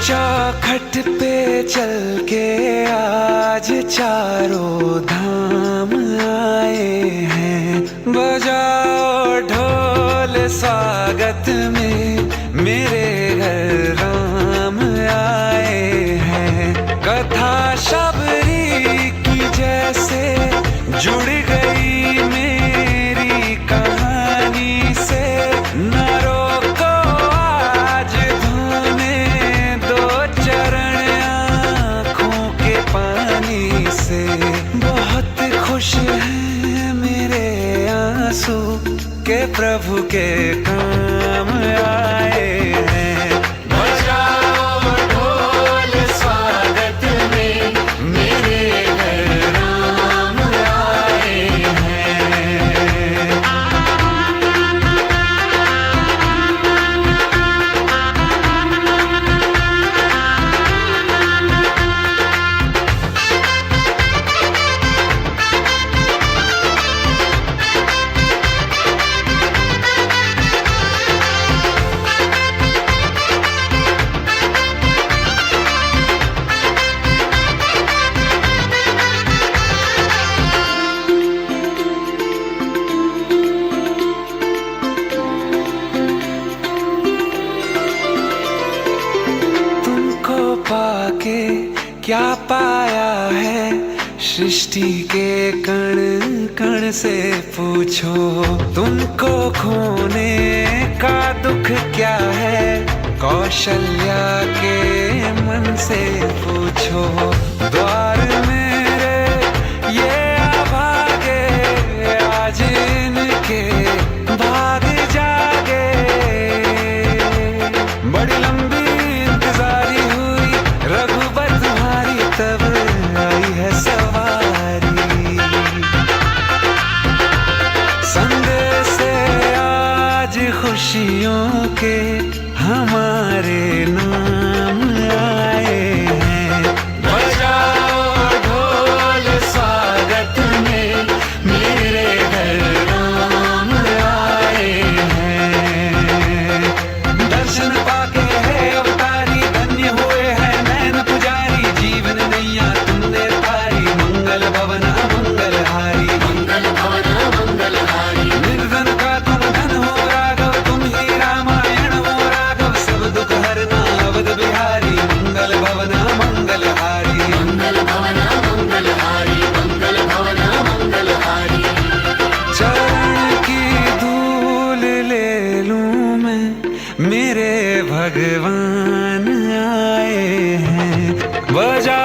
चौखट पे चल के आज चारों धाम आए हैं। बजाओ ढोल स्वागत में मेरे घर राम आए हैं। कथा शबरी की जैसे जुड़ गई मेरी कहानी से। न रोको आज धोने दो चरण आँखों के पानी से। बहुत खुश हैं मेरे आंसू के प्रभु के काम आए हैं। बजाओ ढोल स्वागत में मेरे घर राम आए हैं। पाके क्या पाया है सृष्टि के कण कण से पूछो। तुमको खोने का दुख क्या है कौशल्या के मन से पूछो। द्वार मेरे ये अभागे आज इनके भाग जागे। बड़ी लंबी इंतजारी रघुबर तुम्हारी तब आई है सवारी। संदेश से आज खुशियों के हमारे नाम आए हैं। बजाओ ढोल स्वागत में मेरे घर राम आए हैं। दर्शन पाके है अवतारी धन्य हुए हैं नैन पुजारी। जीवन नैया तुमने तारी मंगल भवन मंगल हारी। मंगल भवन मंगल हारी। निर्धन का तुम धन हो राघव तुम ही रामायण हो राघव। सब दुख हरना अवध बिहारी मंगल भवन मंगल हारी। मंगल भवन मंगल हारी। मंगल भवन मंगल हारी। चरण की धूल ले लूं मैं मेरे भगवान आए हैं। बजा